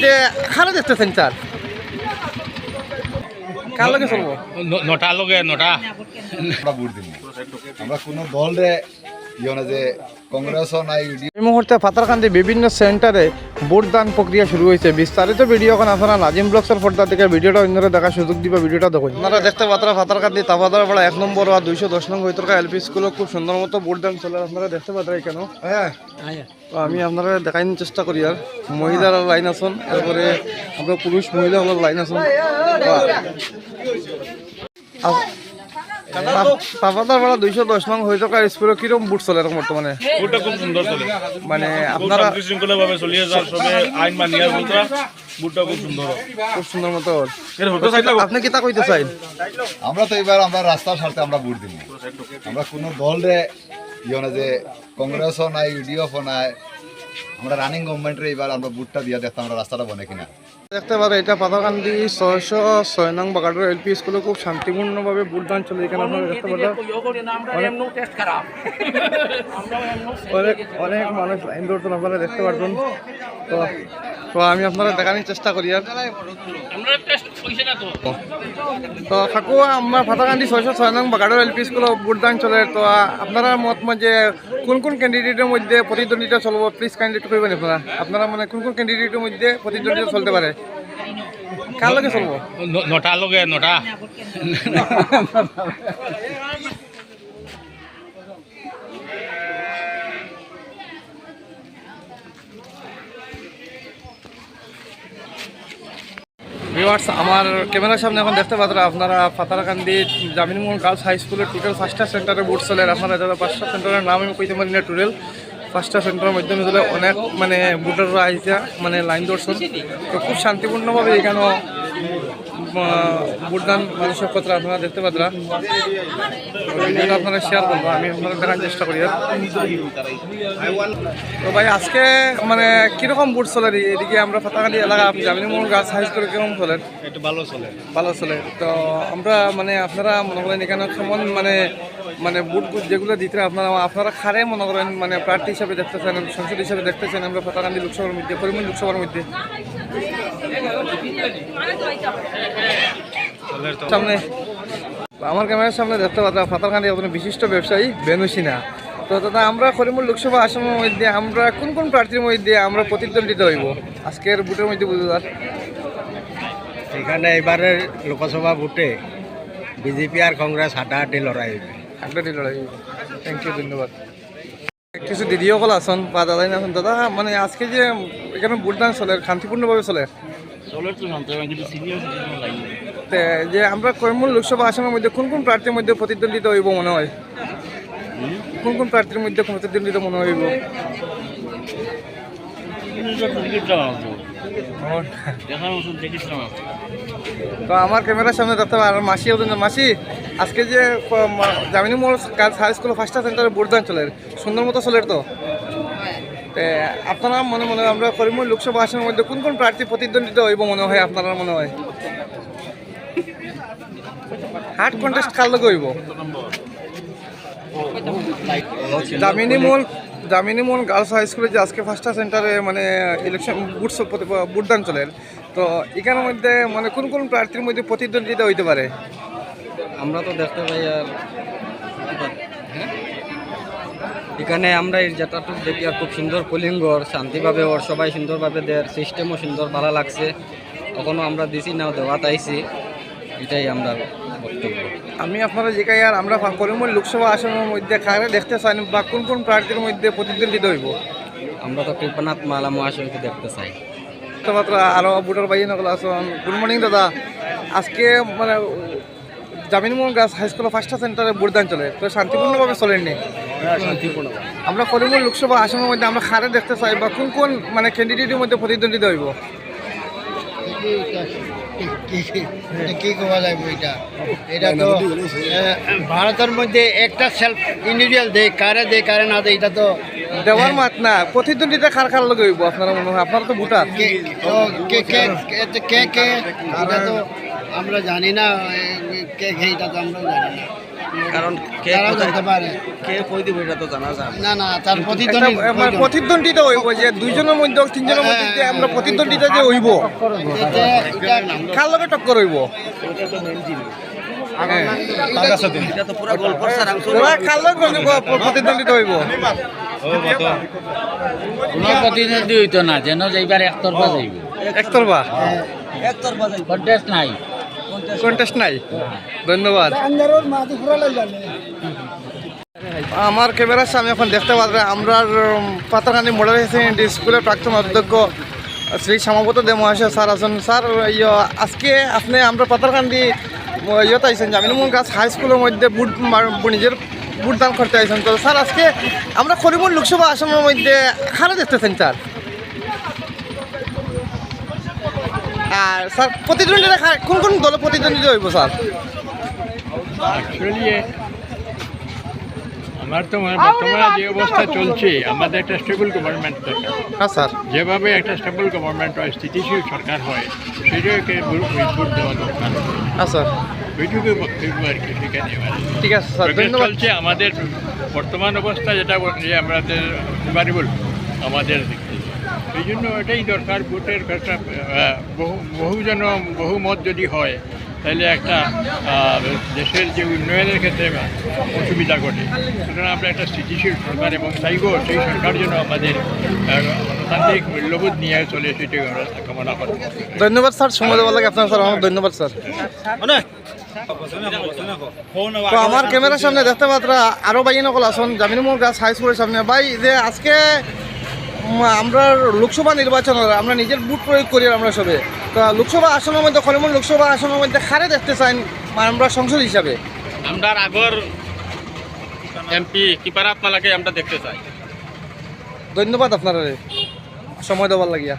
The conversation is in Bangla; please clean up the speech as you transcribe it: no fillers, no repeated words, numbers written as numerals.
মধ্যে খারাপ দেখতেছেন স্যার কার লগে চলবো নটা লগে নটা আমরা ভোট দিব আমরা কোনো দলরে ইয়ে যে কংগ্রেসও নাই এই মুহূর্তে পাতারকান্দি বিভিন্ন সেন্টারে ভোটদান প্রক্রিয়া শুরু হয়েছে বিস্তারিত ভিডিও এখন আপনারা নাজিম ব্লগসের পর্দা থেকে ভিডিওটা অন্যরা দেখার সুযোগ দিবা ভিডিওটা দেখুন আপনারা দেখতে পাতারা পাতারকান্দি তাবাদার বেড়া 1 নম্বর আর 210 নং হইতরকা এলপি স্কুলে খুব সুন্দর মতো ভোটদান চলে আপনারা দেখতে পাতারা কেন তো আমি আপনারা দেখাইর চেষ্টা করি আর মহিলারা লাইন আছেন এরপরে আমরা পুরুষ মহিলা হল লাইন আছেন তাবাদার বেড়া 210 নং হইতরকা স্কুলে কিরকম ভোট চলে এরকম বর্তমানে ভোটটা খুব সুন্দর চলে মানে আপনারা শৃঙ্খলা ভাবে চলিয়ে যার সবে আইন মানিয়া চলতা ভোটটা খুব সুন্দর মতো আপনি কিতা কইতে চাইন আমরা তো এবার আমরা রাস্তার স্বার্থে আমরা ভোট দিব আমরা কোনো দলরে ইয়ে যে কংগ্রেসও নাই ইউডিএফও নাই আমরা রানিং গভর্নমেন্টের এবার আমরা ভোটটা দিয়ে দেখতাম আমরা রাস্তাটা বনে কিনা দেখতে পারো এটা পাতাকান্দি 606 নং বাগাডোর এলপি স্কুলে খুব শান্তিপূর্ণভাবে ভোটদান চলে এখানে আপনারা দেখতে পারেন অনেক মানুষ লাইন ধরছেন আপনারা দেখতে পারবেন তো আমি আপনারা দেখানোর চেষ্টা করি আর তো কাকু আমরা পাতাকান্দি 606 নং বাগাডোর এলপি স্কুলে ভোটদান চলে তো আপনারা মত যে কোন কোন ক্যান্ডিডেটের মধ্যে প্রতিদ্বন্দ্বিতা চলবো প্লিজ ক্যান্ডিডেট করবেন আপনারা মানে কোন কোন ক্যান্ডিডেটের মধ্যে প্রতিদ্বন্দ্বিতা চলতে পারে কার লগে চলবো নটা লগে নটা ভিউয়ার্স আমার ক্যামেরার সামনে এখন দেখতে পাচ্ছেন আপনারা পাতারকান্দি জামিনমোহন গার্লস হাই স্কুলের টোটাল 5টা সেন্টারে ভোট চলে আপনারা যারা 5টা সেন্টারের নাম আমি কইতে পারি না টোটাল 5টা সেন্টারের মাধ্যমে চলে অনেক মানে ভোটাররা আইসা মানে লাইন ধরছেন তো খুব শান্তিপূর্ণভাবে এখানে ভোটদান মানুষের কথা আপনারা দেখতে পাচ্ছেন ভিডিওটা আপনারা শেয়ার করবো আমি আপনারা দেখার চেষ্টা করি তো ভাই আজকে মানে কীরকম ভোট চলে এদিকে আমরা পাতাকান্দি এলাকা জামিনমোহন গার্লস হাই স্কুলে কীরকম চলেন একটু ভালো চলে তো আমরা মানে আপনারা মনে করেন এখানে কেমন মানে ভোট যেগুলো দিতে আপনারা খারে মনে করেন মানে প্রার্থী হিসাবে দেখতেছেন সংসদ হিসাবে দেখতেছেন আমরা পাতাকান্দি লোকসভার মধ্যে করিমগঞ্জ লোকসভার মধ্যে সামনে আমার ক্যামেরার সামনে দেখতে পাচ্ছি পাতারকান্দি আপনার বিশিষ্ট ব্যবসায়ী বেনু সিনহা তো দাদা আমরা করিমগঞ্জ লোকসভা আসনের মধ্যে আমরা কোন কোন প্রার্থীর মধ্যে আমরা প্রতিদ্বন্দ্বিতা হইব আজকের ভোটের মধ্যে বুঝতে এখানে এবারের লোকসভা ভোটে বিজেপি আর কংগ্রেস হাড্ডাহাড্ডি লড়াই লড়াই থ্যাংক ইউ ধন্যবাদ কিছু দিদিসকল আছেন বা দাদাই আছেন দাদা মানে আজকে যে এখানে ভোটদান চলে শান্তিপূর্ণভাবে চলে যে আমরা করিমগঞ্জ লোকসভা আসনের মধ্যে কোন কোন প্রার্থীর মধ্যে প্রতিদ্বন্দ্বিতা হইব মনে হয় কোন কোন প্রার্থীর মধ্যে প্রতিদ্বন্দ্বিতা মনে হইব তো আমার ক্যামেরার সামনে দেখতে পারেন আর মাসি মাসি আজকে যে জামিনমোহন গার্লস হাই স্কুল 5টা সেন্টারে ভোটদান চলে সুন্দর মতো চলে তো আপনারা মনে মনে আমরা করিমগঞ্জ লোকসভা আসনের মধ্যে কোন কোন প্রার্থী প্রতিদ্বন্দ্বিতা হইব মনে হয় আপনারা মনে হয় হার্ড কন্টেস্ট কার লগে হইব জামিনমোহন গার্লস হাই স্কুলে যে আজকে 5টা সেন্টারে মানে ইলেকশন ভোটদান চলে তো এখানের মধ্যে মানে কোন কোন প্রার্থীর মধ্যে প্রতিদ্বন্দ্বিতা হইতে পারে আমরা তো দেখতে পাই আর এখানে আমরা যেটাটুকু দেখি আর খুব সুন্দর পোলিং ঘর শান্তিভাবে ওর সবাই সুন্দরভাবে দেওয়ার সিস্টেমও সুন্দর ভালো লাগছে তখনও আমরা দিছি না দেওয়াত আইছি এটাই আমরা বক্তব্য আমি আপনারা যেখানে আর আমরা করিমগঞ্জ লোকসভা আসনের মধ্যে কারে দেখতে চাই বা কোন কোন প্রার্থীর মধ্যে প্রতিদ্বন্দ্বিতা হইব আমরা তো কৃপনাথ মালা মহাশয়কে দেখতে চাই মাত্র আরও ভোটার ভাই নকল আছেন গুড মর্নিং দাদা আজকে মানে জামিনমোহন গার্লস হাই স্কুল 5টা সেন্টারে ভোটদান চলে তো শান্তিপূর্ণভাবে চলেননি শান্তিপূর্ণ আমরা করিমগঞ্জ লোকসভা আসনের মধ্যে আমরা কারে দেখতে চাই বা কোন কোন মানে ক্যান্ডিডেটের মধ্যে প্রতিদ্বন্দ্বিতা হইব কি করা যাবে এটা তো ভারতের মধ্যে একটা সেলফ ইন্ডিভিজুয়াল দেয় কারে না দেয় এটা তো দেওয়ার মাত না প্রতিদ্বন্দ্বিতা কার লগে হইব আপনারা মনে হয় আপনারা তো ভোটার কে এটা তো আমরা জানি না কে এটা তো আমরাও জানি না কারণ কে তারাও কোথায় জানতে পারে কে কই দিব এটা তো জানা যায় না। না না তার একটা প্রতিদ্বন্দ্বী মানে প্রতিদ্বন্দ্বিতা হইব যে দুইজনের মধ্যে তিনজনের মধ্যে যে আমরা প্রতিদ্বন্দ্বিতা যে হইব কার লগে টক্কর হইব এটা তো পুরো গল্পর সারাংশ। ওরা কার লগে প্রতিদ্বন্দ্বিতা হইব কোনো প্রতিনিধি হইতো না যেন যাইবার একতরফা যাইব একতরফা একতরফা যাইব, কন্টেস্ট নাই কন্টেস্ট নাই ধন্যবাদ আমার ক্যামেরার সামনে এখন দেখতে পাচ্ছেন আমরা পাতারকান্দি মডেল হায়ার সেকেন্ডারি স্কুলের প্রাক্তন অধ্যক্ষ শ্রী শ্যামাপত দে মহাশয় স্যার আছেন। স্যার আজকে আপনি আমরা পাতারকান্দি ইয়েতে আইসেন জামিনুল গাছ হাই স্কুলের মধ্যে নিজের বুট দান করতে আইসেন। তো স্যার আজকে আমরা করিমগঞ্জ লোকসভা আসনের মধ্যে খারা দেখতেছেন স্যার। আর স্যার প্রতিদ্বন্দ্বিতা কোন কোন দলে প্রতিদ্বন্দ্বিতা হইব স্যার? অ্যাকচুয়ালি আমার তো বর্তমানে যে অবস্থা চলছে আমাদের একটা স্টেবল গভর্নমেন্ট দরকার। হ্যাঁ স্যার, যেভাবে একটা স্টেবল গভর্নমেন্ট হয়, স্থিতিশীল সরকার হয়, সেটাকে ভোট দেওয়া দরকার। হ্যাঁ স্যার, ওইটুকু বক্তব্য আর কি সেখানে ঠিক আছে স্যার, ধন্যবাদ। চলছে আমাদের বর্তমান অবস্থা যেটা যে আমাদের ভ্যারিয়েবল আমাদের দিক থেকে, সেই জন্য এটাই দরকার। ভোটের একটা বহুমত যদি হয় তাহলে একটা দেশের যে উন্নয়নের ক্ষেত্রে অসুবিধা ঘটে। সুতরাং আমরা একটা স্থিতিশীল সরকার এবং চাইব সেই সরকার যেন আমাদের গণতান্ত্রিক মূল্যবোধ নিয়ে চলে, সেটাই আমরা কামনা করব। ধন্যবাদ স্যার, সময় দেওয়ার লাগে আপনার স্যার, আমার ধন্যবাদ স্যার। তো আমার ক্যামেরার সামনে দেখতে পাত্রা আরও ভাই নকল আসুন জামিনুল গাছ হাই স্কুলের সামনে। ভাই যে আজকে আমরা লোকসভা নির্বাচনের আমরা নিজের বুট প্রয়োগ করি আমরা সবে, তো লোকসভা আসনের মধ্যে করিমগঞ্জ লোকসভা আসনের মধ্যে খারে দেখতে চাই আমরা সংসদ হিসাবে। আমরা আগর এমপি কিপারাত মালাকে আমরা দেখতে চাই। ধন্যবাদ আপনার সময় দেওয়ার লাগিয়া।